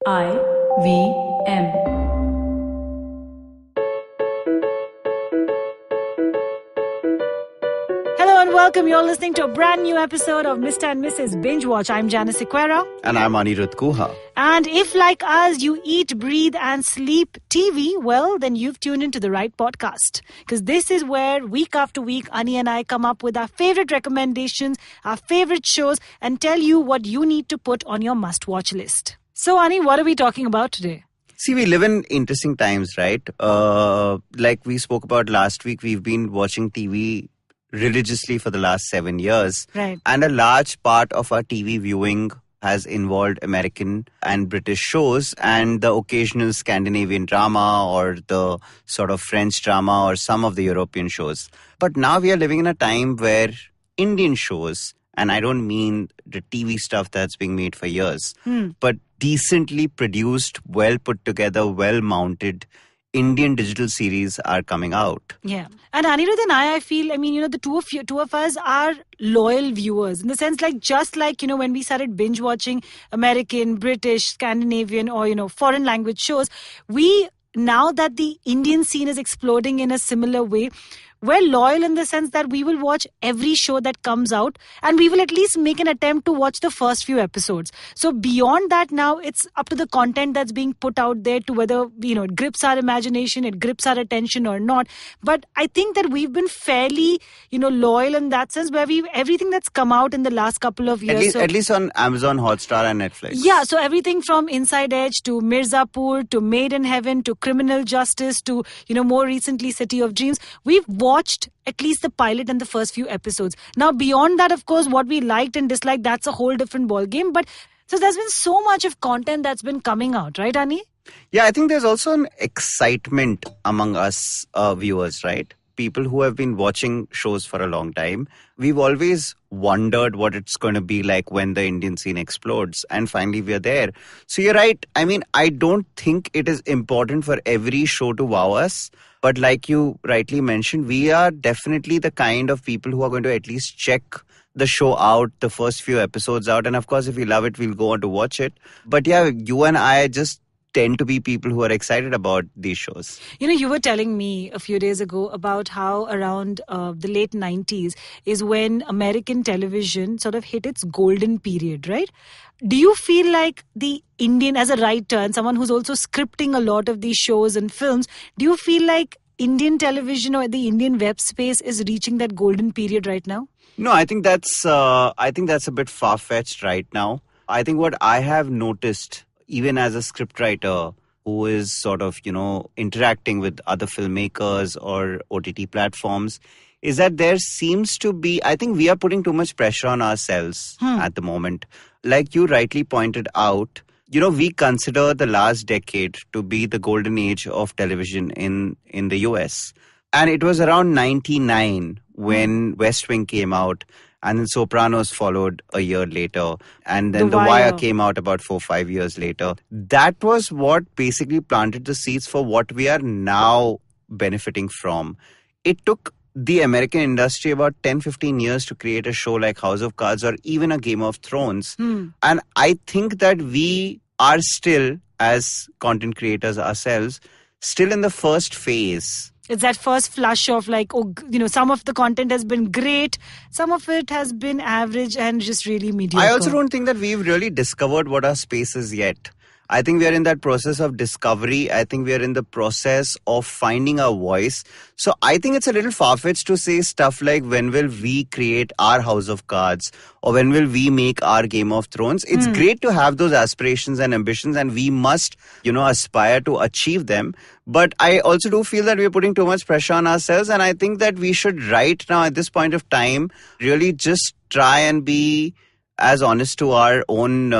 IVM. Hello and welcome. You're listening to a brand new episode of Mr. and Mrs. Binge-Watch. I'm Janice and Aniruddha. And I'm Aniruddha. And if, like us, you eat, breathe and sleep TV, well, then you've tuned into the right podcast. Because this is where week after week, Ani and I come up with our favorite recommendations, our favorite shows, and tell you what you need to put on your must-watch list. So, Ani, what are we talking about today? See, we live in interesting times, right? Like we spoke about last week, we've been watching TV religiously for the last 7 years. Right. And a large part of our TV viewing has involved American and British shows and the occasional Scandinavian drama or the sort of French drama or some of the European shows. But now we are living in a time where Indian shows, and I don't mean the TV stuff that's being made for years, but decently produced, well put together, well mounted Indian digital series are coming out. Yeah. And Aniruddha and I feel, the two of us are loyal viewers in the sense just like, when we started binge watching American, British, Scandinavian or, foreign language shows, now that the Indian scene is exploding in a similar way, we're loyal in the sense that we will watch every show that comes out and we will at least make an attempt to watch the first few episodes. So beyond that now, it's up to the content that's being put out there to whether, it grips our imagination, it grips our attention or not. But I think that we've been fairly, loyal in that sense where everything that's come out in the last couple of years. At least on Amazon, Hotstar and Netflix. Yeah, so everything from Inside Edge to Mirzapur to Made in Heaven to Criminal Justice to, more recently City of Dreams. We've watched at least the pilot and the first few episodes. Now, beyond that, of course, what we liked and disliked, that's a whole different ballgame. But so there's been so much of content that's been coming out, right, Ani? Yeah, I think there's also an excitement among us viewers, right? People who have been watching shows for a long time. We've always wondered what it's going to be like when the Indian scene explodes. And finally, we're there. So you're right. I don't think it is important for every show to wow us. But like you rightly mentioned, we are definitely the kind of people who are going to at least check the show out, the first few episodes out. And of course, if we love it, we'll go on to watch it. But yeah, you and I just tend to be people who are excited about these shows. You were telling me a few days ago about how around the late 90s is when American television sort of hit its golden period, right? Do you feel like the Indian, as a writer and someone who's also scripting a lot of these shows and films, do you feel like Indian television or the Indian web space is reaching that golden period right now? No, I think that's a bit far-fetched right now. I think what I have noticed, even as a scriptwriter who is sort of, interacting with other filmmakers or OTT platforms, is that there seems to be, I think we are putting too much pressure on ourselves at the moment. Like you rightly pointed out, we consider the last decade to be the golden age of television in the US. And it was around 99 when West Wing came out. And then Sopranos followed a year later. And then The Wire came out about 4-5 years later. That was what basically planted the seeds for what we are now benefiting from. It took the American industry about 10-15 years to create a show like House of Cards or even a Game of Thrones. And I think that we are still, as content creators ourselves, still in the first phase. It's that first flush of some of the content has been great, some of it has been average and just really mediocre. I also don't think that we've really discovered what our space is yet. I think we are in that process of discovery. I think we are in the process of finding our voice. So I think it's a little far-fetched to say stuff like when will we create our House of Cards or when will we make our Game of Thrones. It's great to have those aspirations and ambitions and we must, aspire to achieve them. But I also do feel that we're putting too much pressure on ourselves. And I think that we should right now at this point of time really just try and be as honest to our own,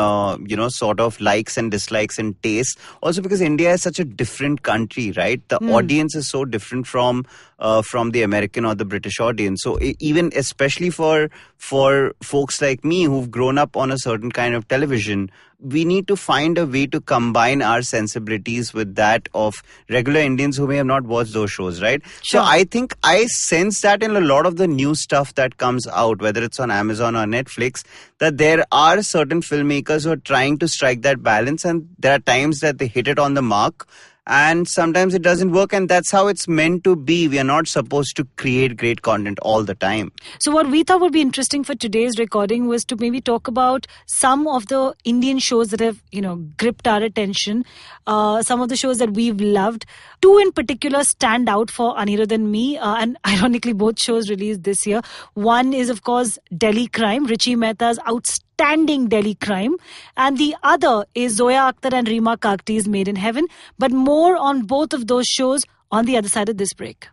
sort of likes and dislikes and tastes. Also because India is such a different country, right? The audience is so different from the American or the British audience. So even especially for folks like me who've grown up on a certain kind of television, we need to find a way to combine our sensibilities with that of regular Indians who may have not watched those shows, right? So Sure. I think I sense that in a lot of the new stuff that comes out, whether it's on Amazon or Netflix, that there are certain filmmakers who are trying to strike that balance, and there are times that they hit it on the mark. And sometimes it doesn't work, and that's how it's meant to be. We are not supposed to create great content all the time. So what we thought would be interesting for today's recording was to maybe talk about some of the Indian shows that have, gripped our attention. Some of the shows that we've loved. Two in particular stand out for Aniruddha and me. And ironically, both shows released this year. One is, of course, Delhi Crime, Richie Mehta's outstanding Delhi Crime. And the other is Zoya Akhtar and Reema Kakti's Made in Heaven. But more on both of those shows on the other side of this break.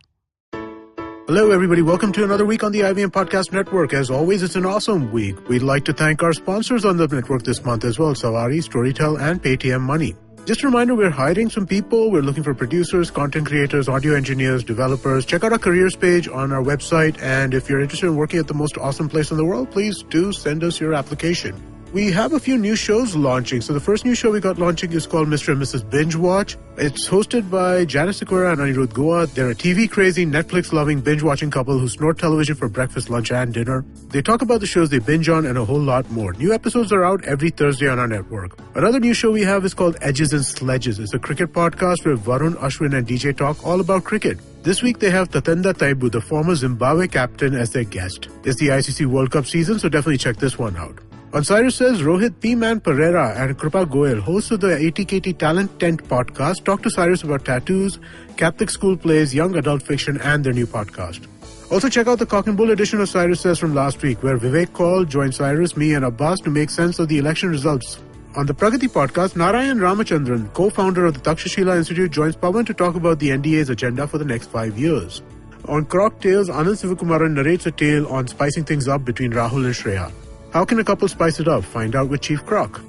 Hello, everybody. Welcome to another week on the IVM Podcast Network. As always, it's an awesome week. We'd like to thank our sponsors on the network this month as well, Savari, Storytel, and Paytm Money. Just a reminder, we're hiring some people. We're looking for producers, content creators, audio engineers, developers. Check out our careers page on our website. And if you're interested in working at the most awesome place in the world, please do send us your application. We have a few new shows launching. So the first new show we got launching is called Mr. and Mrs. Binge-Watch. It's hosted by Janice and Aniruddha. They're a TV-crazy, Netflix-loving, binge-watching couple who snort television for breakfast, lunch, and dinner. They talk about the shows they binge on and a whole lot more. New episodes are out every Thursday on our network. Another new show we have is called Edges and Sledges. It's a cricket podcast where Varun, Ashwin, and DJ talk all about cricket. This week they have Tatenda Taibu, the former Zimbabwe captain, as their guest. It's the ICC World Cup season, so definitely check this one out. On Cyrus Says, Rohit P-Man Pereira and Krupa Goyal, hosts of the ATKT Talent Tent podcast, talk to Cyrus about tattoos, Catholic school plays, young adult fiction, and their new podcast. Also check out the Cock and Bull edition of Cyrus Says from last week, where Vivek Kaul joined Cyrus, me, and Abbas to make sense of the election results. On the Pragati podcast, Narayan Ramachandran, co-founder of the Takshashila Institute, joins Pawan to talk about the NDA's agenda for the next 5 years. On Croc Tales, Anand Sivakumaran narrates a tale on spicing things up between Rahul and Shreya. How can a couple spice it up? Find out with Chief Croc.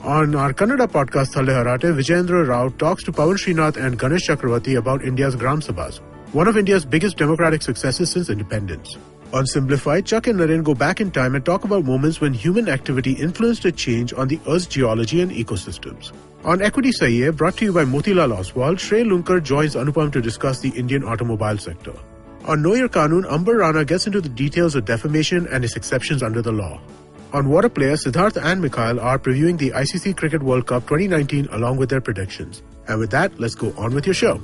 On our Kannada podcast, Thalle Harate, Vijayendra Rao talks to Pawan Srinath and Ganesh Chakravarti about India's Gram Sabhas, one of India's biggest democratic successes since independence. On Simplified, Chuck and Naren go back in time and talk about moments when human activity influenced a change on the Earth's geology and ecosystems. On Equity Sahiye, brought to you by Motilal Oswal, Shrey Lunkar joins Anupam to discuss the Indian automobile sector. On Know Your Kanun, Amber Rana gets into the details of defamation and its exceptions under the law. On What a Player, Siddharth and Mikhail are previewing the ICC Cricket World Cup 2019 along with their predictions. And with that, let's go on with your show.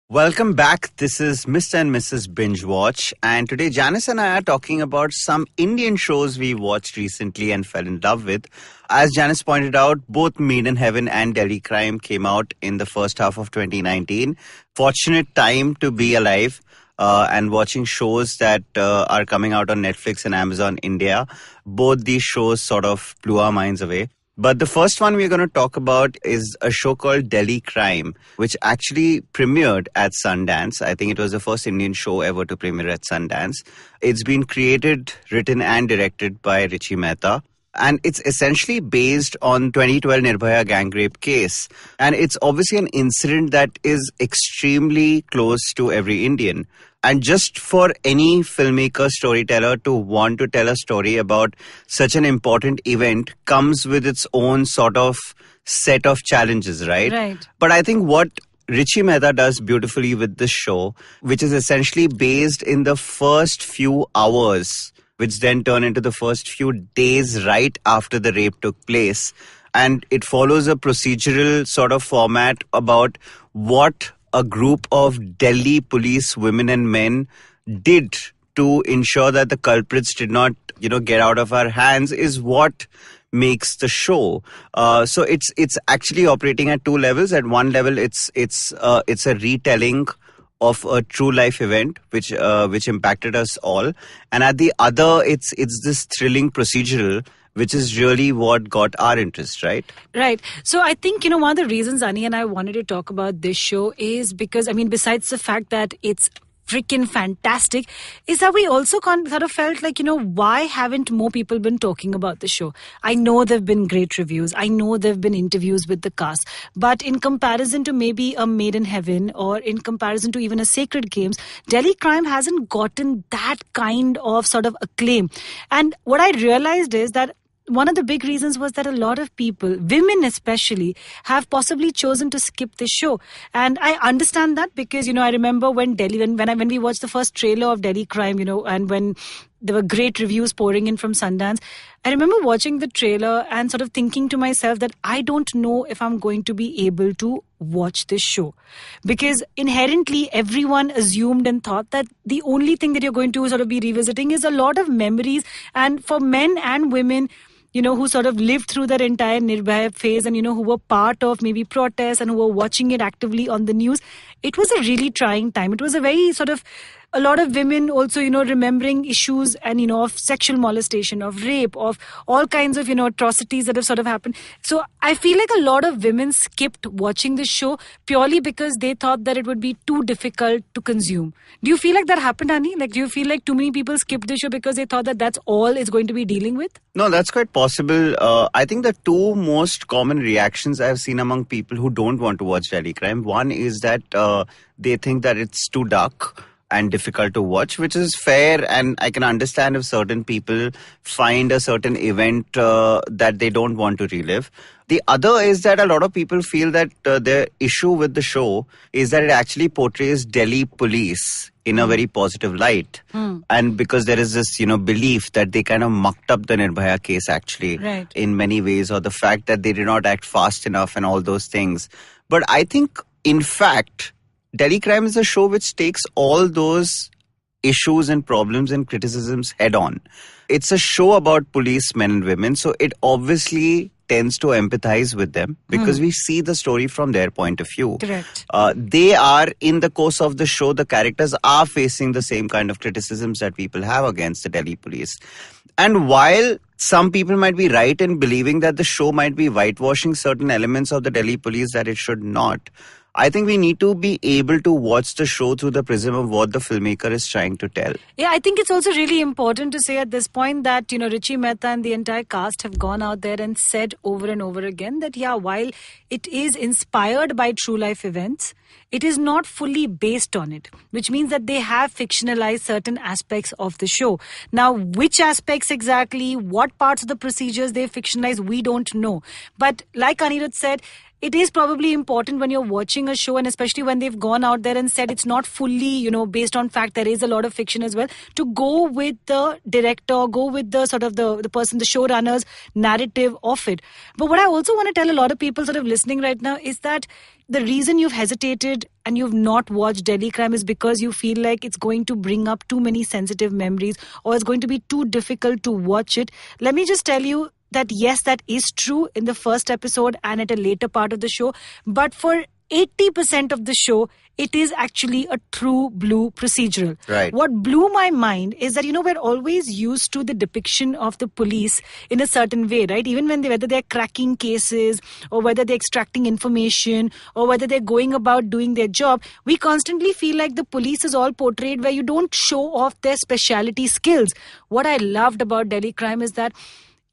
Welcome back. This is Mr. and Mrs. Binge-Watch. And today, Janice and I are talking about some Indian shows we watched recently and fell in love with. As Janice pointed out, both Made in Heaven and Delhi Crime came out in the first half of 2019. Fortunate time to be alive. And watching shows that are coming out on Netflix and Amazon India. Both these shows sort of blew our minds away. But the first one we're going to talk about is a show called Delhi Crime, which actually premiered at Sundance. I think it was the first Indian show ever to premiere at Sundance. It's been created, written and directed by Richie Mehta. And it's essentially based on 2012 Nirbhaya gang rape case. And it's obviously an incident that is extremely close to every Indian. And just for any filmmaker, storyteller to want to tell a story about such an important event comes with its own sort of set of challenges, right? Right. But I think what Richie Mehta does beautifully with this show, which is essentially based in the first few hours, which then turn into the first few days right after the rape took place. And it follows a procedural sort of format about what a group of Delhi police women and men did to ensure that the culprits did not, get out of our hands is what makes the show. So it's actually operating at two levels. At one level, it's a retelling of a true life event which impacted us all, and at the other, it's this thrilling procedural, which is really what got our interest, right? Right. So I think, one of the reasons Ani and I wanted to talk about this show is because, besides the fact that it's freaking fantastic, is that we also sort of felt like, why haven't more people been talking about the show? I know there have been great reviews. I know there have been interviews with the cast. But in comparison to maybe a Made in Heaven or in comparison to even a Sacred Games, Delhi Crime hasn't gotten that kind of sort of acclaim. And what I realized is that one of the big reasons was that a lot of people, women especially, have possibly chosen to skip this show. And I understand that because, I remember when we watched the first trailer of Delhi Crime, and when there were great reviews pouring in from Sundance, I remember watching the trailer and sort of thinking to myself that I don't know if I'm going to be able to watch this show. Because inherently everyone assumed and thought that the only thing that you're going to sort of be revisiting is a lot of memories. And for men and women, who sort of lived through that entire Nirbhaya phase and, who were part of maybe protests and who were watching it actively on the news, it was a really trying time. It was a very sort of, a lot of women also, remembering issues and, of sexual molestation, of rape, of all kinds of, atrocities that have sort of happened. So I feel like a lot of women skipped watching this show purely because they thought that it would be too difficult to consume. Do you feel like that happened, Ani? Like, do you feel like too many people skipped the show because they thought that that's all it's going to be dealing with? No, that's quite possible. I think the two most common reactions I've seen among people who don't want to watch Delhi Crime, one is that they think that it's too dark and difficult to watch, which is fair, and I can understand if certain people find a certain event that they don't want to relive. The other is that a lot of people feel that the issue with the show is that it actually portrays Delhi police in a very positive light. And because there is this, belief that they kind of mucked up the Nirbhaya case actually in many ways, or the fact that they did not act fast enough and all those things. But I think, in fact, Delhi Crime is a show which takes all those issues and problems and criticisms head on. It's a show about police men and women, so it obviously tends to empathize with them because we see the story from their point of view. Correct. They are, in the course of the show, the characters are facing the same kind of criticisms that people have against the Delhi police. And while some people might be right in believing that the show might be whitewashing certain elements of the Delhi police that it should not, I think we need to be able to watch the show through the prism of what the filmmaker is trying to tell. Yeah, I think it's also really important to say at this point that, Richie Mehta and the entire cast have gone out there and said over and over again that, while it is inspired by true life events, it is not fully based on it, which means that they have fictionalized certain aspects of the show. Now, which aspects exactly, what parts of the procedures they fictionalize, we don't know. But like Aniruddha said, it is probably important when you're watching a show, and especially when they've gone out there and said it's not fully, based on fact, there is a lot of fiction as well, to go with the director, go with the sort of the person, the showrunner's narrative of it. But what I also want to tell a lot of people sort of listening right now is that the reason you've hesitated and you've not watched Delhi Crime is because you feel like it's going to bring up too many sensitive memories or it's going to be too difficult to watch it. Let me just tell you that yes, that is true in the first episode and at a later part of the show. But for 80% of the show, it is actually a true blue procedural. Right. What blew my mind is that, we're always used to the depiction of the police in a certain way, right? Even when whether they're cracking cases or whether they're extracting information or whether they're going about doing their job, we constantly feel like the police is all portrayed where you don't show off their specialty skills. What I loved about Delhi Crime is that,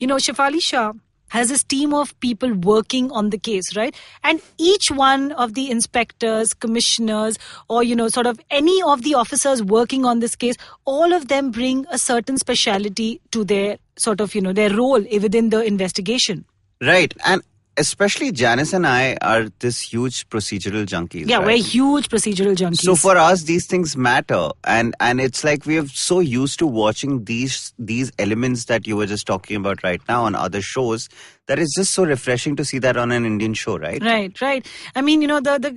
Shefali Shah has this team of people working on the case, right? And each one of the inspectors, commissioners, or, sort of any of the officers working on this case, all of them bring a certain speciality to their sort of, their role within the investigation. Right. And especially Janice and I are this huge procedural junkies. Yeah, right? we're huge procedural junkies. So for us, these things matter. And it's like we are so used to watching these elements that you were just talking about right now on other shows that it's just so refreshing to see that on an Indian show, right? Right. I mean,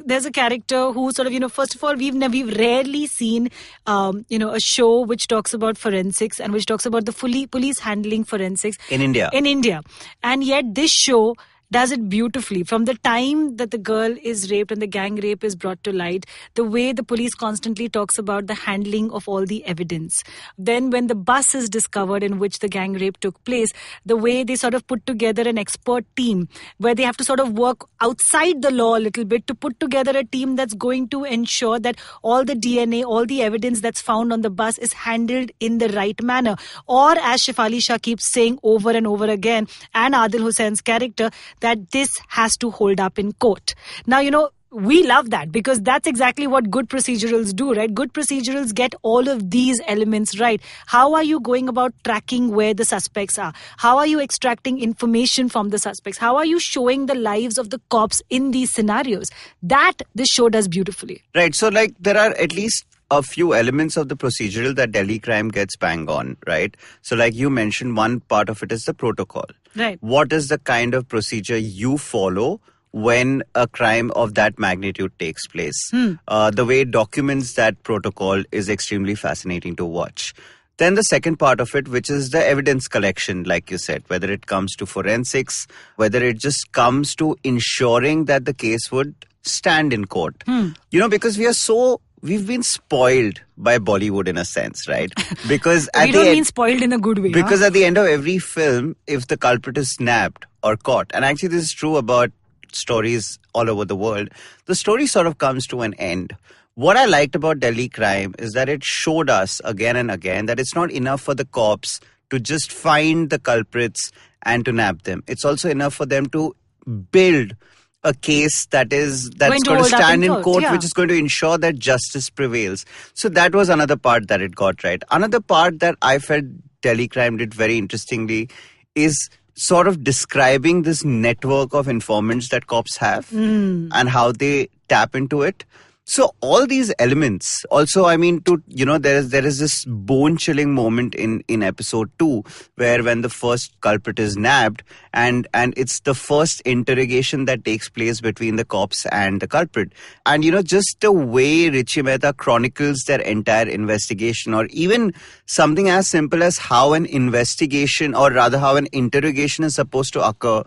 there's a character who sort of, first of all, we've rarely seen, a show which talks about forensics and which talks about the police handling forensics. In India. And yet this show does it beautifully. From the time that the girl is raped and the gang rape is brought to light, the way the police constantly talks about the handling of all the evidence. Then when the bus is discovered in which the gang rape took place, the way they sort of put together an expert team where they have to sort of work outside the law a little bit to put together a team that's going to ensure that all the DNA, all the evidence that's found on the bus is handled in the right manner. Or as Shefali Shah keeps saying over and over again, and Adil Hussein's character, that this has to hold up in court. Now, we love that because that's exactly what good procedurals do, right? Good procedurals get all of these elements right. How are you going about tracking where the suspects are? How are you extracting information from the suspects? How are you showing the lives of the cops in these scenarios? That this show does beautifully. Right. So, like, there are at least a few elements of the procedural that Delhi crime gets bang on, right? So, like you mentioned, one part of it is the protocol. Right. What is the kind of procedure you follow when a crime of that magnitude takes place? The way it documents that protocol is extremely fascinating to watch. Then the second part of it, which is the evidence collection, like you said, whether it comes to forensics, whether it just comes to ensuring that the case would stand in court. Because we've been spoiled by Bollywood in a sense, right? Because we don't mean spoiled in a good way. Because at the end of every film, if the culprit is nabbed or caught, and actually this is true about stories all over the world, the story sort of comes to an end. What I liked about Delhi crime is that it showed us again and again that it's not enough for the cops to just find the culprits and to nab them. It's also enough for them to build a case that's going to stand in court, which is going to ensure that justice prevails. So that was another part that it got right. Another part that I felt Delhi crime did very interestingly is sort of describing this network of informants that cops have and how they tap into it. So all these elements also, I mean, there is this bone-chilling moment in episode 2 where when the first culprit is nabbed and it's the first interrogation that takes place between the cops and the culprit. And, just the way Richie Mehta chronicles their entire investigation, or even something as simple as how an investigation, or rather how an interrogation is supposed to occur,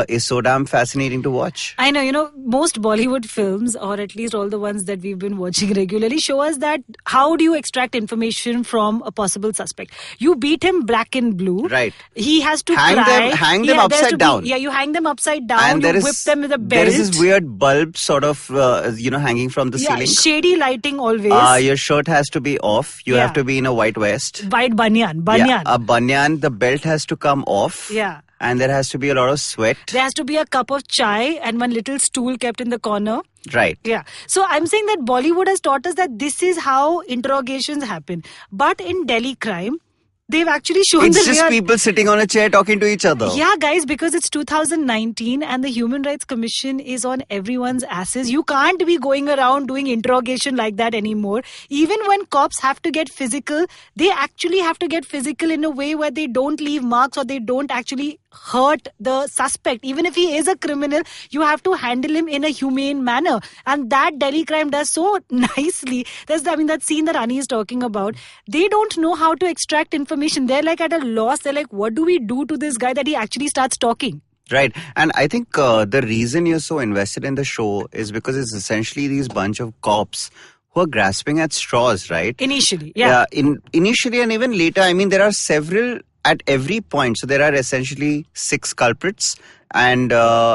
is so damn fascinating to watch. I know, most Bollywood films, or at least all the ones that we've been watching regularly, show us that how do you extract information from a possible suspect? You beat him black and blue. Right. He has to hang them upside down. You hang them upside down. And you whip them with a belt. There is this weird bulb sort of, hanging from the ceiling. Shady lighting always. Your shirt has to be off. You have to be in a white vest. White banyan. Yeah, a banyan. The belt has to come off. Yeah. And there has to be a lot of sweat. There has to be a cup of chai and one little stool kept in the corner. Right. Yeah. So I'm saying that Bollywood has taught us that this is how interrogations happen. But in Delhi crime, they've actually shown it's just people sitting on a chair talking to each other. Yeah, guys, because it's 2019 and the Human Rights Commission is on everyone's asses. You can't be going around doing interrogation like that anymore. Even when cops have to get physical, they actually have to get physical in a way where they don't leave marks or they don't actually hurt the suspect. Even if he is a criminal, you have to handle him in a humane manner. And that Delhi crime does so nicely. That scene that Ani is talking about. They don't know how to extract information. They're like at a loss. They're like, what do we do to this guy that he actually starts talking? Right. And I think the reason you're so invested in the show is because it's essentially these bunch of cops who are grasping at straws, right? Initially, yeah. Initially and even later, I mean, there are several at every point. So there are essentially 6 culprits and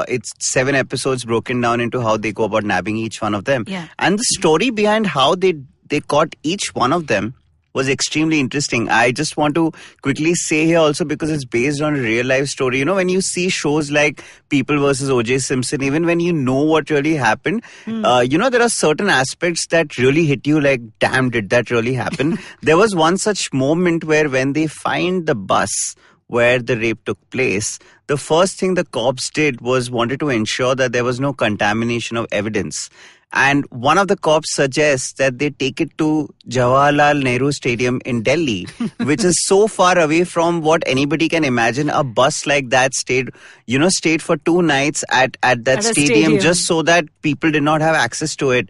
it's 7 episodes broken down into how they go about nabbing each one of them. Yeah. And the story behind how they caught each one of them was extremely interesting. I just want to quickly say here also, because it's based on a real life story. When you see shows like People versus O.J. Simpson, even when you know what really happened, there are certain aspects that really hit you like, damn, did that really happen? There was one such moment where when they find the bus where the rape took place, the first thing the cops did was wanted to ensure that there was no contamination of evidence. And one of the cops suggests that they take it to Jawaharlal Nehru Stadium in Delhi, which is so far away from what anybody can imagine. A bus like that stayed for 2 nights at that stadium just so that people did not have access to it,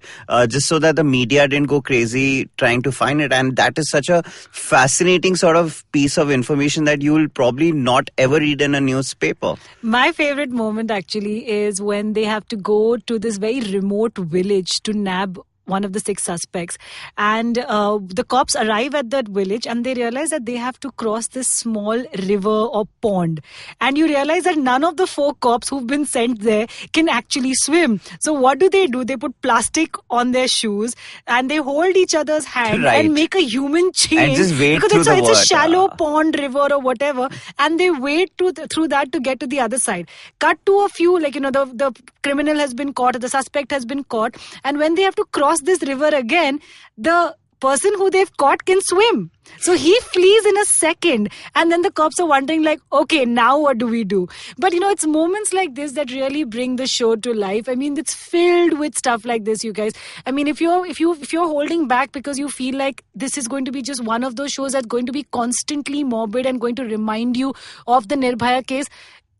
just so that the media didn't go crazy trying to find it. And that is such a fascinating sort of piece of information that you will probably not ever read in a newspaper. My favorite moment actually is when they have to go to this very remote village to nab one of the 6 suspects. And the cops arrive at that village and they realize that they have to cross this small river or pond. And you realize that none of the 4 cops who've been sent there can actually swim. So what do? They put plastic on their shoes and they hold each other's hand and make a human chain. And just wade because through it's a shallow pond, river or whatever. And they wade through that to get to the other side. Cut to a few, the criminal has been caught, the suspect has been caught. And when they have to cross this river again, the person who they've caught can swim. So he flees in a second. And then the cops are wondering okay, now what do we do? But it's moments like this that really bring the show to life. I mean, it's filled with stuff like this, you guys. I mean, if you're holding back because you feel like this is going to be just one of those shows that's going to be constantly morbid and going to remind you of the Nirbhaya case,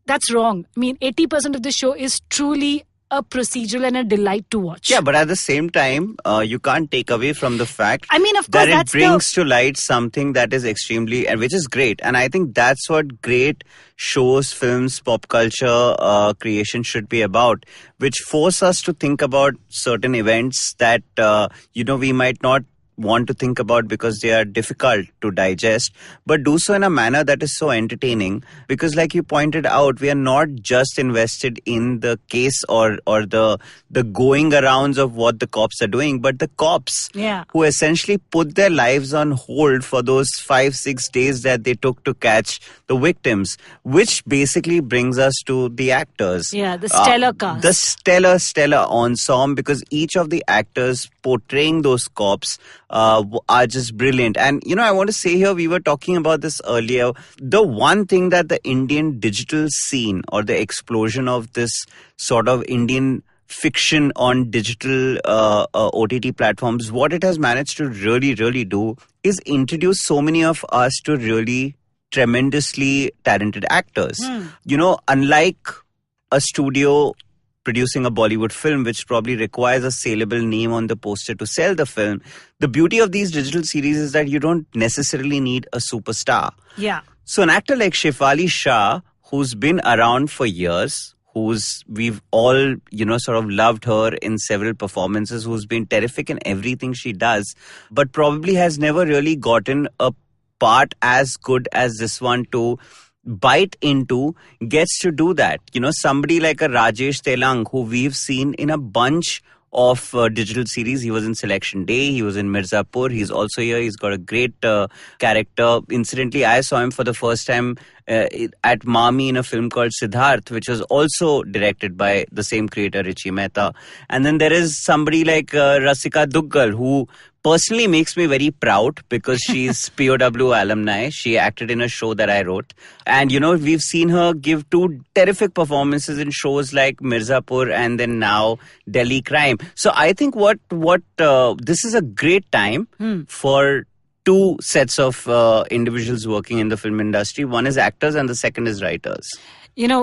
that's wrong. I mean, 80% of the show is truly a procedural and a delight to watch. Yeah, but at the same time, you can't take away from the fact of course, that it brings to light something that is extremely, and which is great. And I think that's what great shows, films, pop culture creation should be about, which force us to think about certain events that, we might not want to think about because they are difficult to digest, but do so in a manner that is so entertaining, because like you pointed out, we are not just invested in the case or the going arounds of what the cops are doing, but the cops who essentially put their lives on hold for those 5-6 days that they took to catch the victims, which basically brings us to the actors. Yeah, the stellar cast. The stellar ensemble, because each of the actors portraying those cops are just brilliant. And, I want to say here, we were talking about this earlier, the one thing that the Indian digital scene, or the explosion of this sort of Indian fiction on digital OTT platforms, what it has managed to really, really do is introduce so many of us to really tremendously talented actors. Unlike a studio producing a Bollywood film, which probably requires a saleable name on the poster to sell the film, the beauty of these digital series is that you don't necessarily need a superstar. Yeah. So an actor like Shefali Shah, who's been around for years, we've all, sort of loved her in several performances, who's been terrific in everything she does, but probably has never really gotten a part as good as this one to bite into, gets to do that. Somebody like a Rajesh Telang, who we've seen in a bunch of digital series. He was in Selection Day, he was in Mirzapur, he's also here, he's got a great character. Incidentally, I saw him for the first time at Mami in a film called Siddharth, which was also directed by the same creator, Richie Mehta. And then there is somebody like Rasika Duggal, who personally makes me very proud because she's POW alumni. She acted in a show that I wrote. And, we've seen her give 2 terrific performances in shows like Mirzapur and then now Delhi Crime. So I think this is a great time for 2 sets of individuals working in the film industry. One is actors and the second is writers.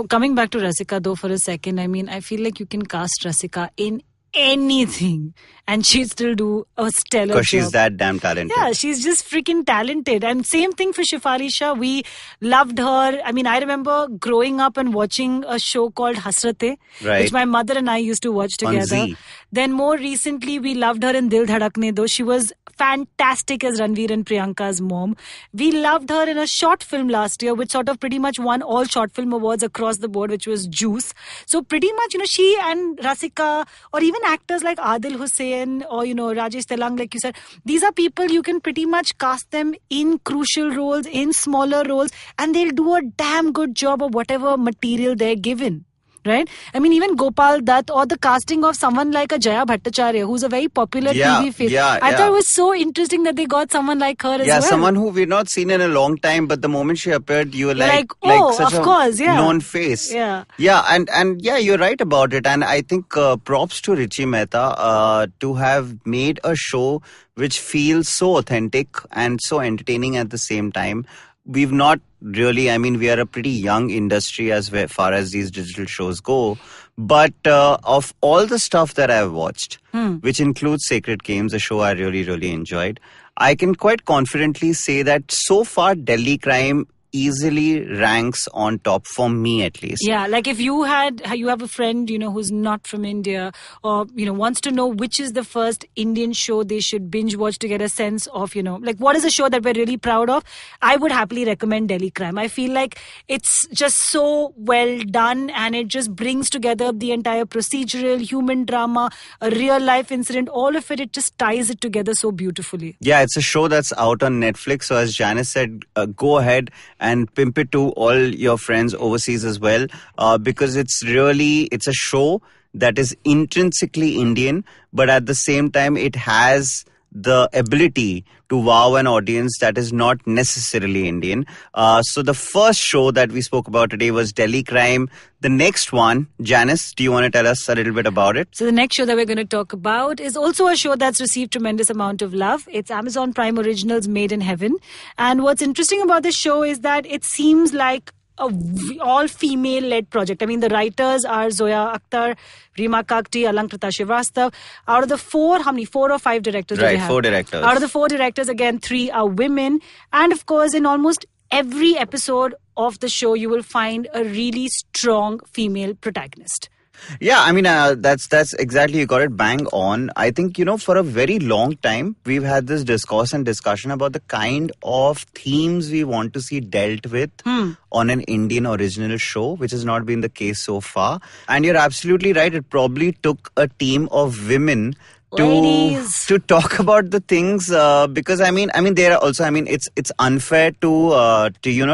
Coming back to Rasika though for a second, I mean, I feel like you can cast Rasika in anything and she'd still do a stellar job. Because she's that damn talented. Yeah, she's just freaking talented. And same thing for Shefali Shah. We loved her. I mean, I remember growing up and watching a show called Hasrate, which my mother and I used to watch together. Then more recently, we loved her in Dil Dhadakne Do. She was fantastic as Ranveer and Priyanka's mom. We loved her in a short film last year, which sort of pretty much won all short film awards across the board, which was Juice. So pretty much, she and Rasika, or even actors like Adil Hussain or, Rajesh Telang, like you said, these are people you can pretty much cast them in crucial roles, in smaller roles, and they'll do a damn good job of whatever material they're given. Right? I mean, even Gopal Dutt or the casting of someone like a Jaya Bhattacharya, who's a very popular TV face. I thought it was so interesting that they got someone like her as well. Yeah, someone who we've not seen in a long time, but the moment she appeared, you were like such of course, known face. Yeah. Yeah, and you're right about it. And I think props to Richie Mehta to have made a show which feels so authentic and so entertaining at the same time. We've not really, we are a pretty young industry as far as these digital shows go. But of all the stuff that I've watched, which includes Sacred Games, a show I really, really enjoyed, I can quite confidently say that so far Delhi Crime easily ranks on top for me at least. Yeah, like if you have a friend, who's not from India, or, wants to know which is the first Indian show they should binge watch to get a sense of, like what is a show that we're really proud of, I would happily recommend Delhi Crime. I feel like it's just so well done, and it just brings together the entire procedural, human drama, a real life incident, all of it just ties it together so beautifully. Yeah, it's a show that's out on Netflix. So as Janice said, go ahead and pimp it to all your friends overseas as well, because it's a show that is intrinsically Indian, but at the same time it has the ability to wow an audience that is not necessarily Indian. So the first show that we spoke about today was Delhi Crime. The next one, Janice, do you want to tell us a little bit about it? So the next show that we're going to talk about is also a show that's received tremendous amount of love. It's Amazon Prime Originals Made in Heaven. And what's interesting about this show is that it seems like all-female led project. I mean, the writers are Zoya, Akhtar, Rima Kakti, Alankrita Srivastav. Out of the four, how many? 4 or 5 directors do they have? 4 directors. Out of the 4 directors, again, 3 are women. And of course, in almost every episode of the show, you will find a really strong female protagonist. Yeah, I mean, that's exactly, you got it bang on. I think, for a very long time, we've had this discourse and discussion about the kind of themes we want to see dealt with on an Indian original show, which has not been the case so far. And you're absolutely right. It probably took a team of women to talk about the things, because I mean there are also, it's unfair to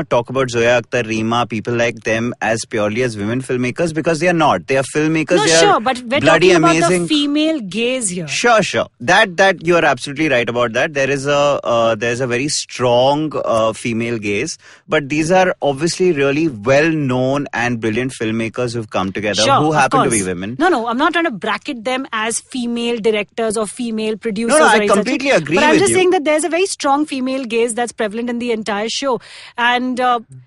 talk about Zoya, Akhtar, Rima, people like them as purely as women filmmakers, because they are not. They are filmmakers. No, they sure, are but we're bloody talking about amazing. the female gaze here. Sure. That you are absolutely right about that. There's a very strong female gaze, but these are obviously really well known and brilliant filmmakers who've come together, who happen to be women. No, I'm not trying to bracket them as female directors or female producers. No, I completely agree with you. But I'm just saying that there's a very strong female gaze that's prevalent in the entire show. And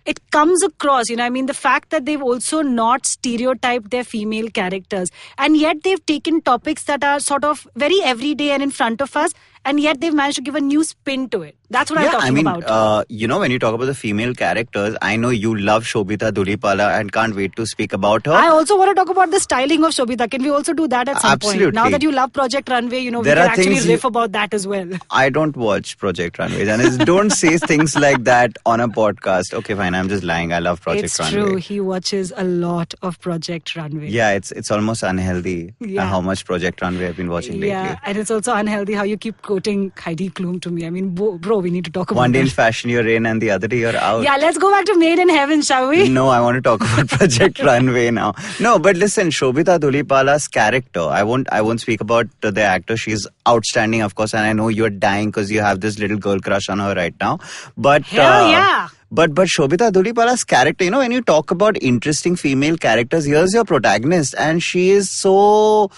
it comes across, the fact that they've also not stereotyped their female characters. And yet they've taken topics that are sort of very everyday and in front of us. And yet they've managed to give a new spin to it. That's what I'm talking about. When you talk about the female characters, I know you love Shobita Dhulipala and can't wait to speak about her. I also want to talk about the styling of Shobita. Can we also do that at some point? Now that you love Project Runway, we can actually riff about that as well. I don't watch Project Runway. And don't say things like that on a podcast. Okay, fine. I'm just lying. I love Project Runway. It's true. He watches a lot of Project Runway. Yeah, it's almost unhealthy how much Project Runway I've been watching lately. Yeah, and it's also unhealthy how you keep quoting Heidi Klum to me. I mean, bro, we need to talk about One day in fashion you're in and the other day you're out. Yeah, let's go back to Made in Heaven, shall we? No, I want to talk about Project Runway now. No, but listen, Shobita Dhulipala's character, I won't speak about the actor. She's outstanding, of course, and I know you're dying because you have this little girl crush on her right now. But hell yeah. But Shobita Dhulipala's character, when you talk about interesting female characters, here's your protagonist, and she's so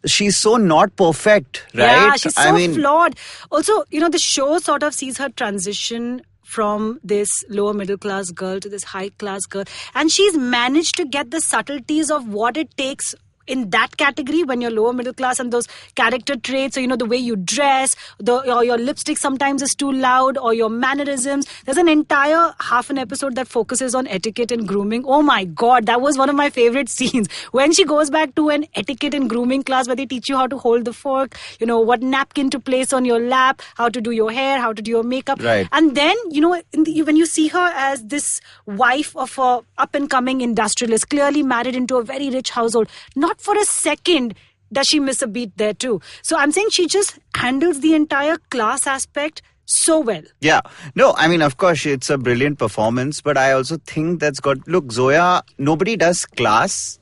not perfect, right? Yeah, she's so flawed. Also, the show sort of sees her transition from this lower middle class girl to this high class girl, and she's managed to get the subtleties of what it takes in that category when you're lower middle class, and those character traits, so the way you dress, or your lipstick sometimes is too loud, or your mannerisms. There's an entire half an episode that focuses on etiquette and grooming. Oh my god, that was one of my favorite scenes when she goes back to an etiquette and grooming class where they teach you how to hold the fork, what napkin to place on your lap, how to do your hair, how to do your makeup. Right. And then when you see her as this wife of a up and coming industrialist, clearly married into a very rich household, not for a second does she miss a beat there too. So I'm saying she just handles the entire class aspect so well. Yeah. No, of course, it's a brilliant performance, but I also think look, Zoya, nobody does class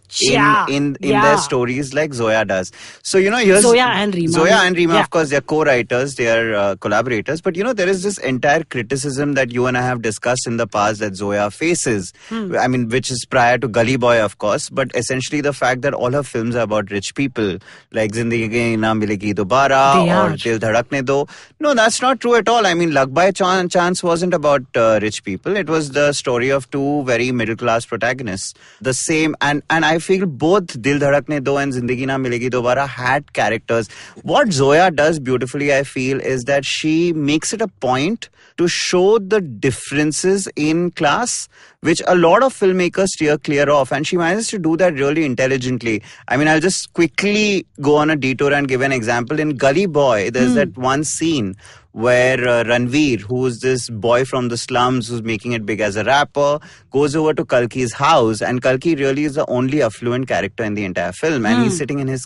in their stories like Zoya does. So, here's Zoya and Rima, of course, they're co-writers, they're collaborators. But, there is this entire criticism that you and I have discussed in the past that Zoya faces. Which is prior to Gully Boy, of course. But essentially the fact that all her films are about rich people, like Zindagi Na Milegi Dobara or Dil Dhadakne Do. No, that's not true at all. Luck by Chance wasn't about rich people. It was the story of two very middle-class protagonists. The same, and I feel both Dil Dhadakne Do and Zindagi Na Milegi Dobara had characters. What Zoya does beautifully, I feel, is that she makes it a point to show the differences in class, which a lot of filmmakers steer clear of, and she manages to do that really intelligently. I mean, I'll just quickly go on a detour and give an example. In Gully Boy, there's that one scene where Ranveer, who's this boy from the slums who's making it big as a rapper, goes over to Kalki's house, and Kalki really is the only affluent character in the entire film, and he's sitting in her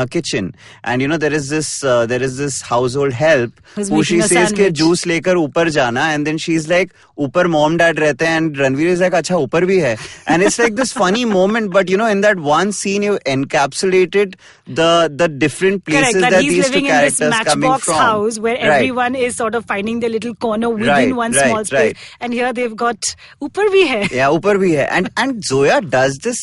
kitchen, and there is this household help who she says ke juice lekar upar jana, and then she's like, upar mom dad rehte hain, and Ranveer is like, acha upar bhi hai, and it's like this funny moment, but in that one scene you encapsulated the different places. Correct, that he's these living two in this characters coming matchbox from. house where everyone is sort of finding their little corner within one small space, and here they've got upar bhi hai. Yeah, upar bhi hai. And Zoya does this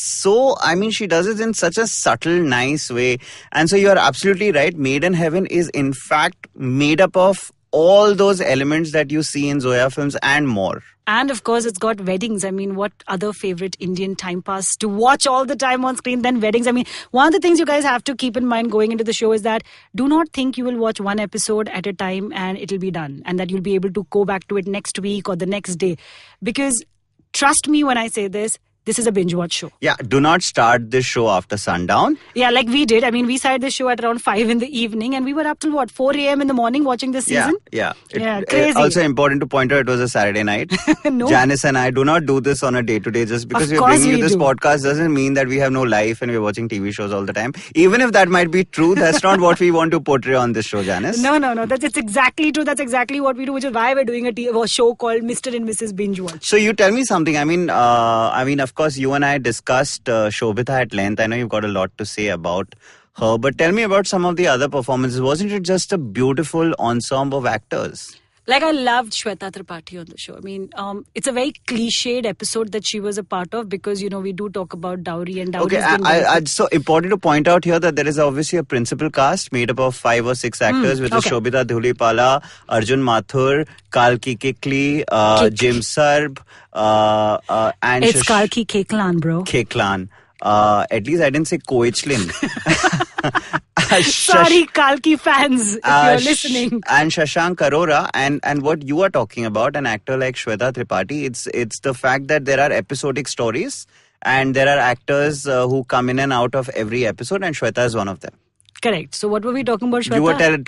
she does it in such a subtle, nice way. And so you're absolutely right. Made in Heaven is in fact made up of all those elements that you see in Zoya films and more. And of course, it's got weddings. I mean, what other favorite Indian time pass to watch all the time on screen than weddings? I mean, one of the things you guys have to keep in mind going into the show is that do not think you will watch one episode at a time and it'll be done, and that you'll be able to go back to it next week or the next day. Because trust me when I say this is a binge-watch show. Yeah, do not start this show after sundown. Yeah, like we did. I mean, we started the show at around 5 in the evening and we were up till 4 a.m. in the morning watching this season? Yeah. Crazy. Also important to point out, it was a Saturday night. No. Janice and I do not do this on a day-to-day. Just because we're bringing you this podcast doesn't mean that we have no life and we're watching TV shows all the time. Even if that might be true, that's not what we want to portray on this show, Janice. No. It's exactly true. That's exactly what we do, which is why we're doing a show called Mr. and Mrs. Binge-Watch. So you tell me something. I mean, of course, you and I discussed Shobhita at length. I know you've got a lot to say about her, but tell me about some of the other performances. Wasn't it just a beautiful ensemble of actors? Like, I loved Shweta Tripathi on the show. I mean, it's a very cliched episode that she was a part of because, we do talk about dowry and dowry. Okay, so important to point out here that there is obviously a principal cast made up of 5 or 6 actors, which is Shobhita Dhulipala, Arjun Mathur, Kalki Kikli, Jim Sarb, and it's Kalki Keklan, bro. Keklan. At least I didn't say Koichlin. Sorry, Kalki fans, if you're listening. And Shashank Arora, and what you are talking about, an actor like Shweta Tripathi, it's the fact that there are episodic stories and there are actors who come in and out of every episode, and Shweta is one of them. Correct. So what were we talking about, Shweta? You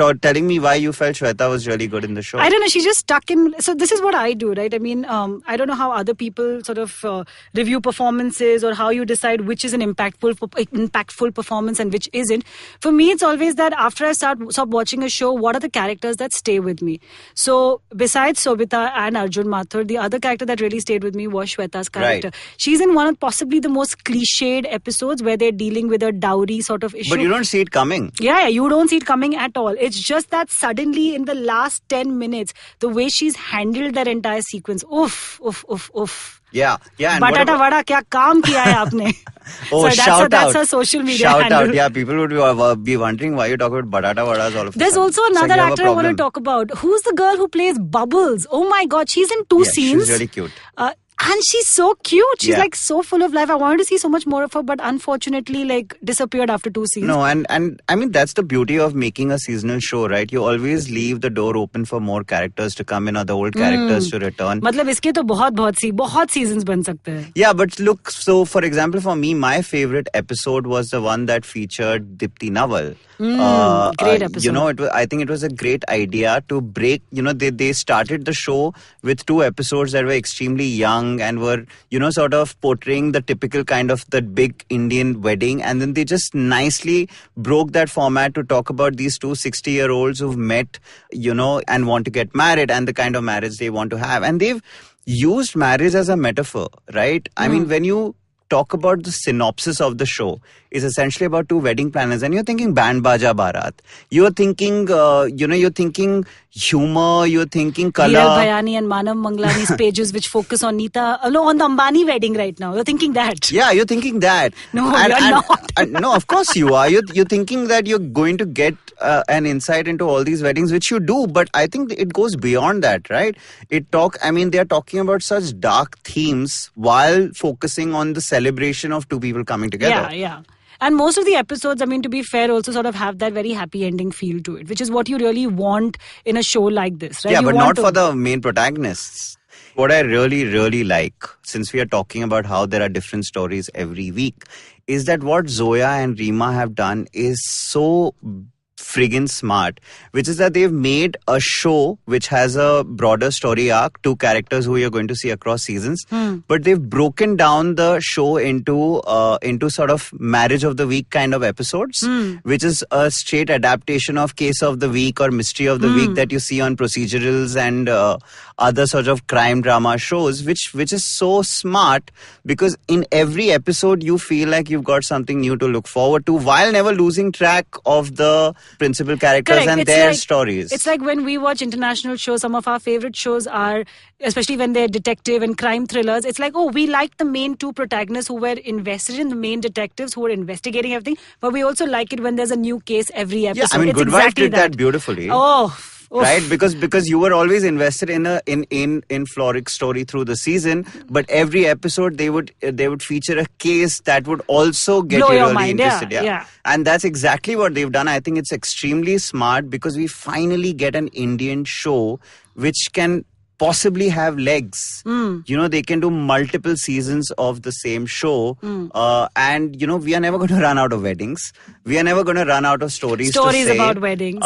were telling me why you felt Shweta was really good in the show. I don't know. She just stuck in. So this is what I do, right? I mean, I don't know how other people sort of review performances or how you decide which is an impactful performance and which isn't. For me, it's always that after I stop watching a show, what are the characters that stay with me? So besides Sobita and Arjun Mathur, the other character that really stayed with me was Shweta's character. Right. She's in one of possibly the most cliched episodes where they're dealing with a dowry sort of issue. But you don't see it coming. Yeah, you don't see it coming at all. It's just that suddenly in the last 10 minutes, the way she's handled that entire sequence, oof. Yeah. Batata vada, kya kaam kiya hai aapne? Oh, so that's her social media handle. Shout out. Yeah, people would be wondering why you talk about batata vadas all of a There's sudden. also another actor I want to talk about. Who's the girl who plays Bubbles? Oh my God, she's in 2 scenes. She's really cute. And she's so cute. She's like so full of life. I wanted to see so much more of her, but unfortunately disappeared after 2 scenes. No, and I mean, that's the beauty of making a seasonal show, right? You always leave the door open for more characters to come in or the old characters to return. मतलब इसके तो बहुत seasons बन सकते हैं. Yeah, but look, so for example, for me, my favorite episode was the one that featured Dipti Nawal. Great episode. I think it was a great idea to break, they started the show with 2 episodes that were extremely young and were, sort of portraying the typical kind of the big Indian wedding. And then they just nicely broke that format to talk about these 2 60-year-olds who've met, and want to get married and the kind of marriage they want to have. And they've used marriage as a metaphor, right? I mean, when you talk about the synopsis of the show, is essentially about 2 wedding planners, and you're thinking band baja barat, you're thinking humor, you're thinking color. Hiral Bhayani and Manav Manglani's pages which focus on on the Ambani wedding right now. You're thinking that. Yeah, you're thinking that. No, you're not. No, of course you are. You're thinking that you're going to get an insight into all these weddings, which you do, but I think it goes beyond that, right? They're talking about such dark themes while focusing on the celebration of two people coming together. Yeah. And most of the episodes, I mean, to be fair, also sort of have that very happy ending feel to it, which is what you really want in a show like this, right? Yeah, You but want not for the main protagonists. What I really, really like, since we are talking about how there are different stories every week, is that what Zoya and Rima have done is so friggin' smart, which is that they've made a show which has a broader story arc, two characters who you're going to see across seasons, but they've broken down the show into sort of marriage of the week kind of episodes, which is a straight adaptation of case of the week or mystery of the week that you see on procedurals and other sort of crime drama shows, which is so smart, because in every episode you feel like you've got something new to look forward to while never losing track of the principal characters Correct. and It's their like- stories. It's like when we watch international shows, some of our favorite shows are, especially when they're detective and crime thrillers, it's like, oh, we like the main two protagonists who were invested in, the main detectives who were investigating everything, but we also like it when there's a new case every episode. Yeah, I mean, It's Good Wife exactly did that beautifully. Oh. Oof. Right, because you were always invested in Floric's story through the season, but every episode they would feature a case that would also get Blow you your really mind, interested. yeah. And that's exactly what they've done. I think it's extremely smart, because we finally get an Indian show which can possibly have legs. They can do multiple seasons of the same show, and we are never going to run out of weddings. We are never going to run out of stories to say, about weddings,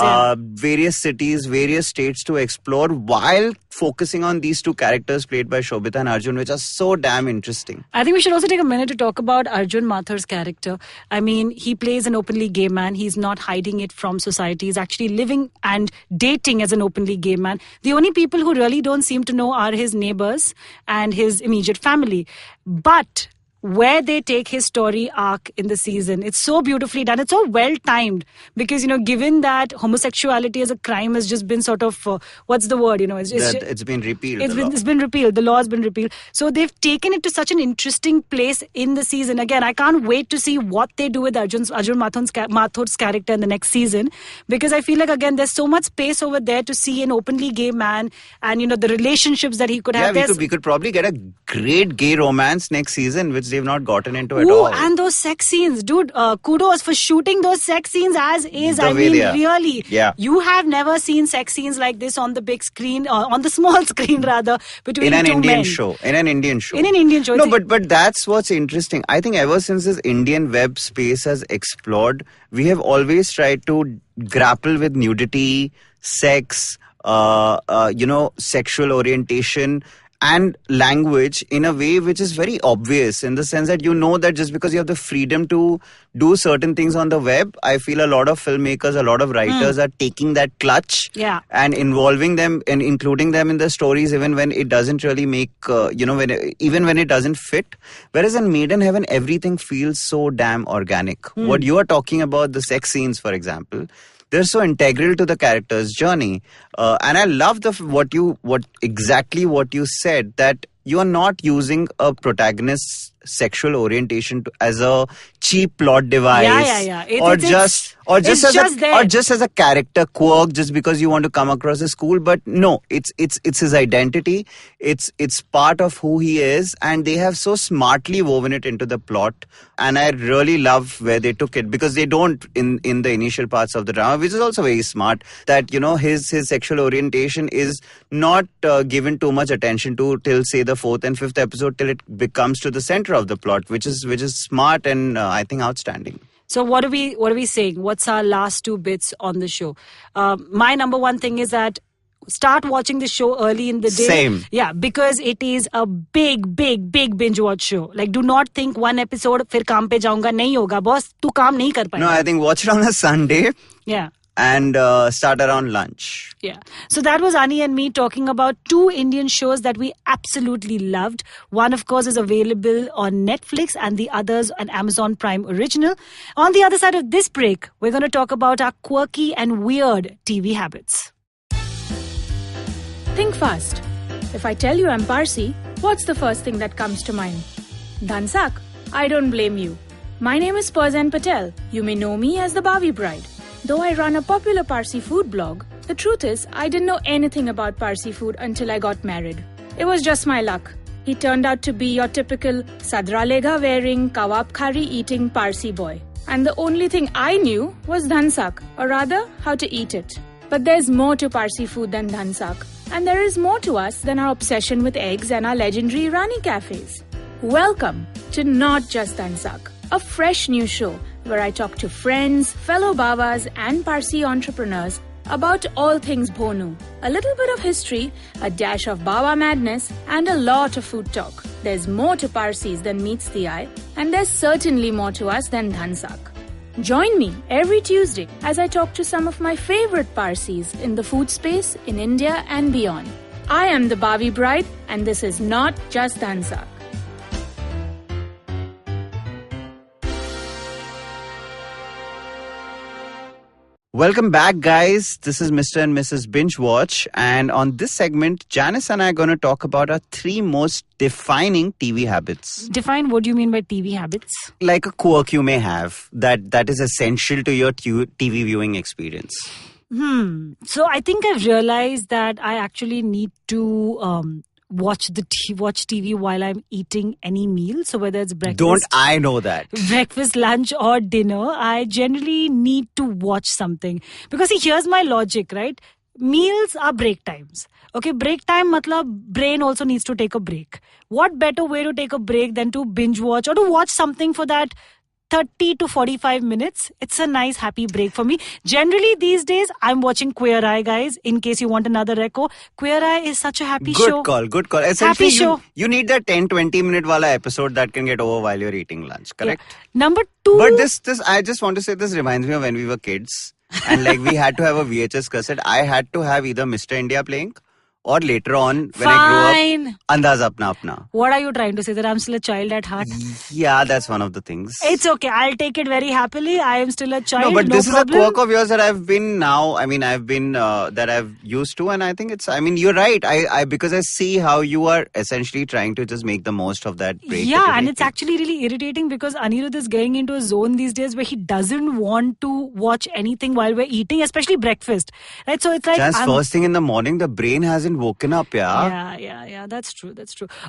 various cities, various states to explore, while focusing on these two characters played by Shobita and Arjun, which are so damn interesting. I think we should also take a minute to talk about Arjun Mathur's character. I mean, he plays an openly gay man. He's not hiding it from society. He's actually living and dating as an openly gay man. The only people who really don't seem to know are his neighbors and his immediate family. But where they take his story arc in the season, it's so beautifully done. It's so well timed, because given that homosexuality as a crime has just been sort of what's the word, It's been repealed. It's been repealed. The law has been repealed. So they've taken it to such an interesting place in the season. Again, I can't wait to see what they do with Arjun Mathur's character in the next season, because I feel like, again, there's so much space over there to see an openly gay man and the relationships that he could have. We could probably get a great gay romance next season, which they've not gotten into at all. And those sex scenes, dude, kudos for shooting those sex scenes as is. The I way mean, they are. really. Yeah. You have never seen sex scenes like this on the big screen, on the small screen rather, between in an two Indian men. show. In an Indian show. No, but that's what's interesting. I think ever since this Indian web space has explored, we have always tried to grapple with nudity, sex, sexual orientation and language in a way which is very obvious, in the sense that that just because you have the freedom to do certain things on the web, I feel a lot of filmmakers, a lot of writers are taking that clutch and involving them and including them in the stories, even when it doesn't really make, even when it doesn't fit. Whereas in Made in Heaven, everything feels so damn organic. What you are talking about, the sex scenes, for example, they're so integral to the character's journey. And I love what you said, that you are not using a protagonist's sexual orientation as a cheap plot device, or just as a character quirk, just because you want to come across as cool. But no, it's his identity. It's part of who he is, and they have so smartly woven it into the plot. And I really love where they took it, because they don't in the initial parts of the drama, which is also very smart, that his sexual orientation is not given too much attention to till, say, the 4th and 5th episode, till it becomes to the center of the plot, which is smart and I think outstanding. So what are we saying? What's our last two bits on the show? My number one thing is that start watching the show early in the day. Same. Yeah, because it is a big binge watch show. Like, do not think one episode फिर काम पे जाऊंगा, नहीं होगा boss, तू काम नहीं कर पाएगा. No, I think watch it on a Sunday. Yeah. And start around lunch. Yeah. So that was Ani and me talking about two Indian shows that we absolutely loved. One, of course, is available on Netflix, and the other's an Amazon Prime original. On the other side of this break, we're going to talk about our quirky and weird TV habits. Think fast. If I tell you I'm Parsi, what's the first thing that comes to mind? Dhansak. I don't blame you. My name is Parzan Patel. You may know me as the Bavi Bride. Though I run a popular Parsi food blog, the truth is I didn't know anything about Parsi food until I got married. It was just my luck. He turned out to be your typical sadralega wearing, kawab khari eating Parsi boy. And the only thing I knew was dhansak, or rather, how to eat it. But there's more to Parsi food than dhansak. And there is more to us than our obsession with eggs and our legendary Rani cafes. Welcome to Not Just Dhansak, a fresh new show where I talk to friends, fellow Babas and Parsi entrepreneurs about all things Bhonu. A little bit of history, a dash of Baba madness, and a lot of food talk. There's more to Parsis than meets the eye, and there's certainly more to us than dhansak. Join me every Tuesday as I talk to some of my favorite Parsis in the food space in India and beyond. I am the Bavi Bride, and this is Not Just Dhansak. Welcome back, guys. This is Mr. and Mrs. Binge-Watch. And on this segment, Janice and I are going to talk about our 3 most defining TV habits. Define what do you mean by TV habits? Like a quirk you may have that is essential to your TV viewing experience. So I think I've realized that I actually need to watch TV while I'm eating any meal. So whether it's breakfast, Don't I know that? breakfast, lunch or dinner, I generally need to watch something. Because see, here's my logic, right? Meals are break times. Okay, break time matlab brain also needs to take a break. What better way to take a break than to binge watch or to watch something for that 30 to 45 minutes. It's a nice happy break for me. Generally these days I'm watching Queer Eye, guys, in case you want another reco. Queer Eye is such a happy show. Good call. Essentially, Happy show. You need that 10-20 minute wala episode that can get over while you're eating lunch, correct? Yeah. Number 2. But this I just want to say, this reminds me of when we were kids and like we had to have a VHS cassette. I had to have either Mr. India playing or later on when I grew up, Andaz Apna Apna. What are you trying to say? That I'm still a child at heart? Yeah, that's one of the things. It's okay. I'll take it very happily. I am still a child. No, but this problem. is a quirk of yours that I've been that I've used to, and I think you're right. I because I see how you are essentially trying to just make the most of that break. Yeah, and it's actually really irritating because Aniruddha is getting into a zone these days where he doesn't want to watch anything while we're eating, especially breakfast. Right? So it's like just first thing in the morning, the brain hasn't woken up, Yeah, that's true.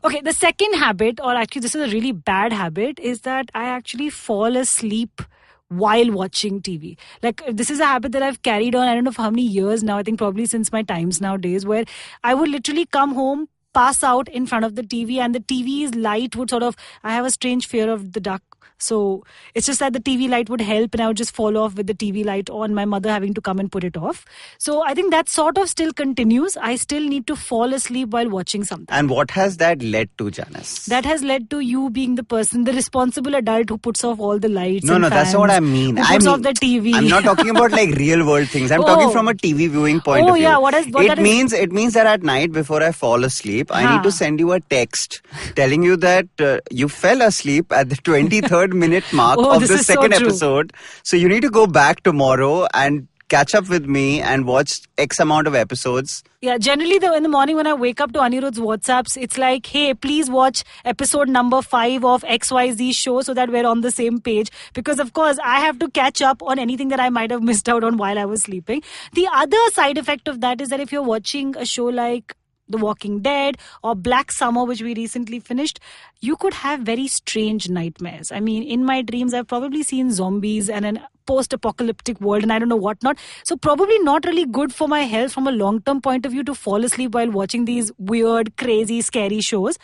Okay, the second habit, or actually this is a really bad habit, is that I actually fall asleep while watching TV. Like, this is a habit that I've carried on, I don't know for how many years now, I think probably since my times nowadays, where I would literally come home, pass out in front of the TV, and the TV's light would I have a strange fear of the dark. So it's just that the TV light would help and I would just fall off with the TV light on, my mother having to come and put it off. So I think that sort of still continues. I still need to fall asleep while watching something. And what has that led to, Janice? That has led to you being the person, the responsible adult who puts off all the lights. No, that's not what I mean. Who puts off the TV. I'm not talking about like real world things. I'm talking from a TV viewing point of view. Yeah, it means that at night before I fall asleep, I need to send you a text telling you that you fell asleep at the 23rd minute mark of the second episode. So you need to go back tomorrow and catch up with me and watch X amount of episodes. Yeah, generally in the morning when I wake up to Aniruddha's WhatsApps, it's like, hey, please watch episode number 5 of XYZ show so that we're on the same page. Because of course, I have to catch up on anything that I might have missed out on while I was sleeping. The other side effect of that is that if you're watching a show like The Walking Dead or Black Summer, which we recently finished, you could have very strange nightmares. I mean, in my dreams, I've probably seen zombies and an post-apocalyptic world and I don't know what not. So probably not really good for my health from a long-term point of view to fall asleep while watching these weird, crazy, scary shows.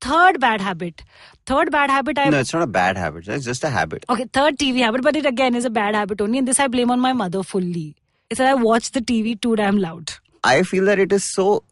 Third bad habit. No, it's not a bad habit. It's just a habit. Okay, third TV habit, but it again is a bad habit only. And this I blame on my mother fully. It's that I watch the TV too damn loud. I feel that it is so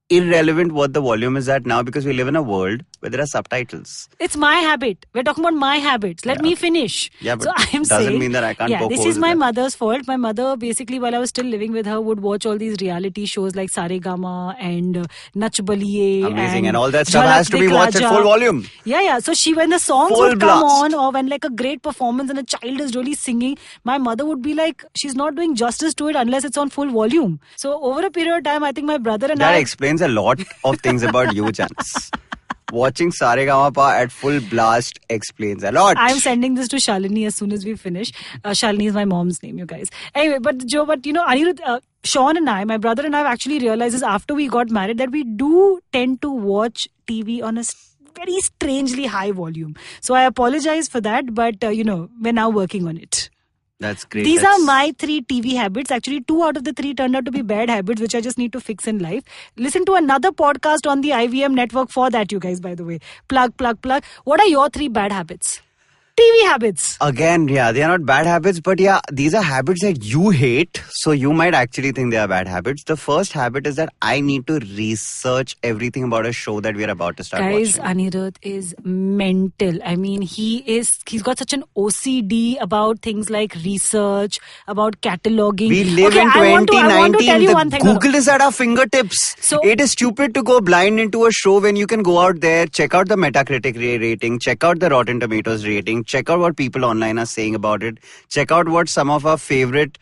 irrelevant what the volume is at now because we live in a world where there are subtitles. It's my habit. We're talking about my habits. Let me finish. Yeah, but so I'm doesn't mean that I can't poke this holes is my mother's fault. My mother, basically, while I was still living with her, would watch all these reality shows like Saregama and Nach Baliye. Amazing. And all that stuff has to be watched at full volume. Yeah. So when the songs full would blast. come on or when like a great performance and a child is really singing, my mother would be like, she's not doing justice to it unless it's on full volume. So over a period of time, I think my brother and that explains a lot of things about you, Janice. watching Saregama at full blast explains a lot. I'm sending this to Shalini as soon as we finish. Shalini is my mom's name, you guys. Anyway, but Aniruddha, Sean and I, my brother and I, have actually realized this after we got married that we do tend to watch TV on a very strangely high volume. So I apologize for that, but we're now working on it. That's great. These are my 3 TV habits. Actually, 2 out of the 3 turned out to be bad habits, which I just need to fix in life. Listen to another podcast on the IVM network for that, you guys, by the way. Plug. What are your 3 bad habits? TV habits. Again, yeah, they are not bad habits, but yeah, these are habits that you hate. So you might actually think they are bad habits. The first habit is that I need to research everything about a show that we are about to start watching. watching. Aniruddha is mental. I mean, he's got such an OCD about things like research, about cataloging. We live in 2019. I want to tell you one thing. Google is at our fingertips. So it is stupid to go blind into a show when you can go out there, check out the Metacritic rating, check out the Rotten Tomatoes rating, check out what people online are saying about it. Check out what some of our favorite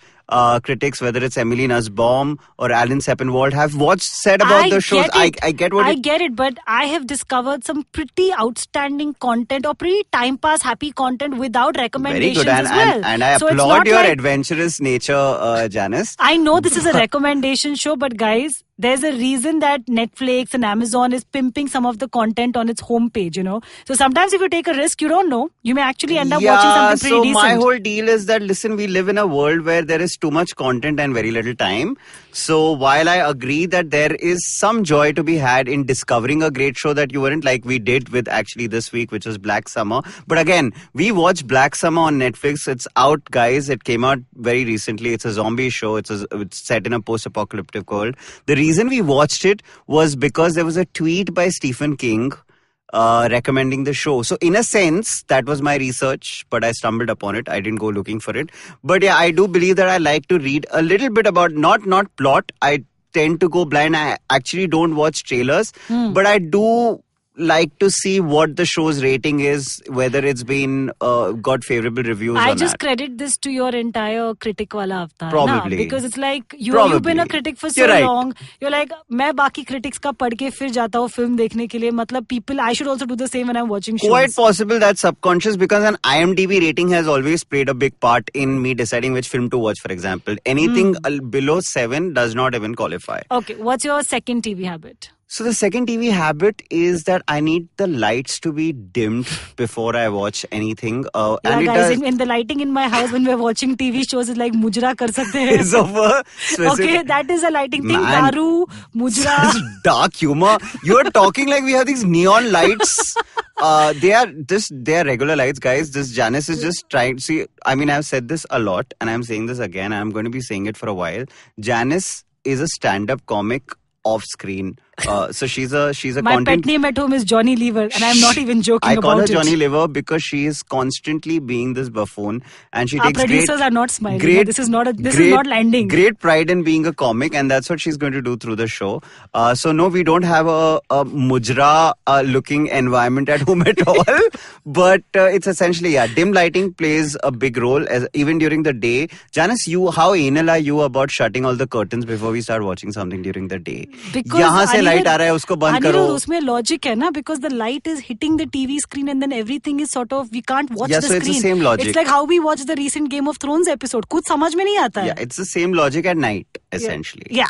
critics, whether it's Emily Nussbaum or Alan Sepinwald, have said about the shows. I get it, but I have discovered some pretty outstanding content or pretty time pass happy content without recommendations as well. And I applaud your adventurous nature, Janice. I know this is a recommendation show, but guys, there's a reason that Netflix and Amazon is pimping some of the content on its homepage, So sometimes if you take a risk, you don't know. You may actually end up watching something pretty decent. So my whole deal is that, listen, we live in a world where there is too much content and very little time. So while I agree that there is some joy to be had in discovering a great show that you weren't, like we did with actually this week, which was Black Summer. But again, we watched Black Summer on Netflix. It's out, guys. It came out very recently. It's a zombie show. It's set in a post-apocalyptic world. The reason we watched it was because there was a tweet by Stephen King recommending the show. So in a sense, that was my research, but I stumbled upon it. I didn't go looking for it. But yeah, I do believe that I like to read a little bit about, not plot. I tend to go blind. I actually don't watch trailers, but I do like to see what the show's rating is, whether it's been got favorable reviews. I just credit this to your entire critic wala avatar. Probably. Because it's like you've been a critic for so long. You're like, मैं बाकी critics का पढ़ के फिर जाता हूँ film देखने के लिए. मतलब people, I should also do the same when I'm watching shows. Quite possible that's subconscious, because an IMDb rating has always played a big part in me deciding which film to watch, for example. Anything below 7 does not even qualify. Okay, what's your second TV habit? So the second TV habit is that I need the lights to be dimmed before I watch anything. In the lighting in my house when we're watching TV shows is like mujra kar sakte hain. Is of a specific... Okay, that is a lighting thing. Daru, mujra. Dark humor. You're talking like we have these neon lights. They are regular lights, guys. This Janice is just trying. See, I mean, I've said this a lot, and I'm saying this again. I'm going to be saying it for a while. Janice is a stand-up comic off screen. So she's a My pet name at home is Johnny Lever, and I'm not even joking about it. I call her Johnny Lever because she is constantly being this buffoon, and she takes producers are not smiling. This is not landing. Great pride in being a comic, and that's what she's going to do through the show. So no, we don't have a mujra looking environment at home at all. But it's essentially, dim lighting plays a big role even during the day. Janice, how anal are you about shutting all the curtains before we start watching something during the day? Because light आ रहा है उसको बंद करो. उसमें logic है ना, because the light is hitting the TV screen and then everything is sort of, we can't watch the screen. It's the same logic. It's like how we watched the recent Game of Thrones episode. कुछ समझ में नहीं आता है. Yeah, it's the same logic at night essentially. Yeah.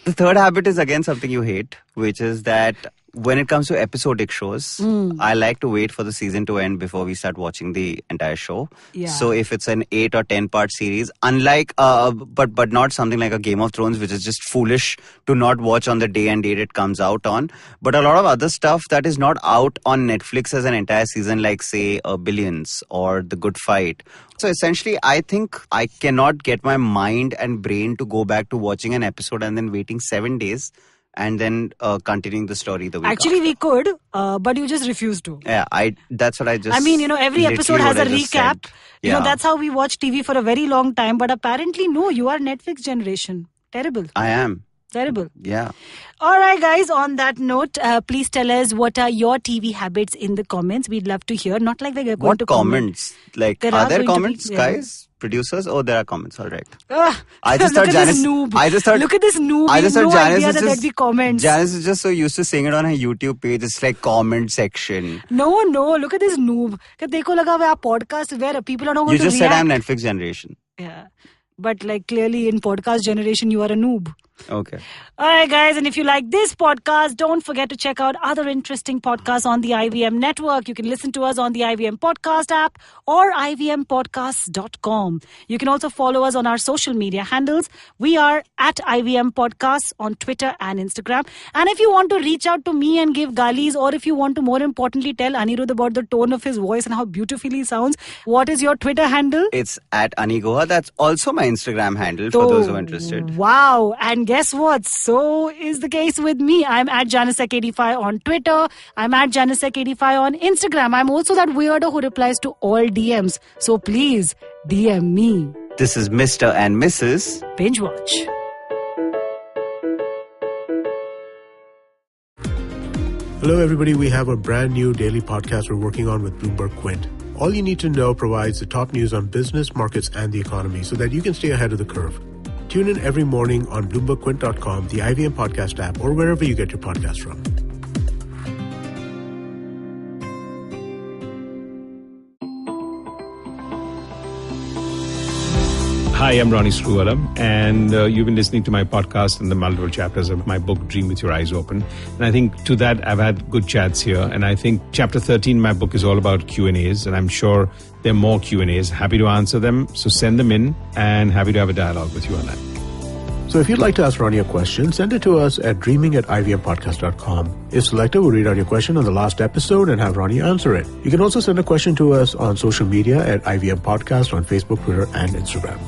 The third habit is again something you hate, which is that when it comes to episodic shows, I like to wait for the season to end before we start watching the entire show. Yeah. So if it's an 8 or 10 part series, unlike but not something like a Game of Thrones, which is just foolish to not watch on the day and date it comes out on. But a lot of other stuff that is not out on Netflix as an entire season, like say Billions or The Good Fight. So essentially, I think I cannot get my mind and brain to go back to watching an episode and then waiting 7 days and then continuing the story the week Actually, after. we could, but you just refused to. Yeah, that's what I just... I mean, every episode has a recap. Yeah. That's how we watch TV for a very long time. But apparently, no, you are Netflix generation. Terrible. I am. Terrible. Yeah. All right, guys, on that note, please tell us what are your TV habits in the comments. We'd love to hear. Not like we're going What to comment. comments? Like, There are are there going to be- comments, guys? Producers? Oh, there are comments. All right. I look just thought at Janice. this noob. I just thought. Look at this noob. I He just has thought no Janice idea is that just. there'd be comments. Janice is just so used to seeing it on her YouTube page. It's like comment section. No. Look at this noob. Dekho laga hua podcast where people are not going You to just said react. I'm Netflix generation. Yeah. But like clearly in podcast generation, you are a noob. Okay. All right, guys. And if you like this podcast, don't forget to check out other interesting podcasts on the IVM network. You can listen to us on the IVM podcast app or ivmpodcasts.com. You can also follow us on our social media handles. We are at IVM Podcasts on Twitter and Instagram. And if you want to reach out to me and give galis, or if you want to more importantly tell Aniruddha about the tone of his voice and how beautifully he sounds, what is your Twitter handle? It's at Anigoha. That's also my Instagram handle for those who are interested. Wow. And guess what? So is the case with me. I'm at JanisSec85 on Twitter. I'm at JanisSec85 on Instagram. I'm also that weirdo who replies to all DMs. So please DM me. This is Mr. and Mrs. Binge-Watch. Hello, everybody. We have a brand new daily podcast we're working on with Bloomberg Quint. All you need to know provides the top news on business, markets, and the economy so that you can stay ahead of the curve. Tune in every morning on BloombergQuint.com, the IVM podcast app, or wherever you get your podcasts from. Hi, I'm Ronnie Screwella, and you've been listening to my podcast and the multiple chapters of my book, Dream With Your Eyes Open. And I think to that, I've had good chats here. And I think chapter 13, my book, is all about Q&As. And I'm sure there are more Q&As. Happy to answer them. So send them in, and happy to have a dialogue with you on that. So if you'd like to ask Ronnie a question, send it to us at dreaming@ivmpodcast.com. If selected, we'll read out your question on the last episode and have Ronnie answer it. You can also send a question to us on social media at IVM Podcast on Facebook, Twitter, and Instagram.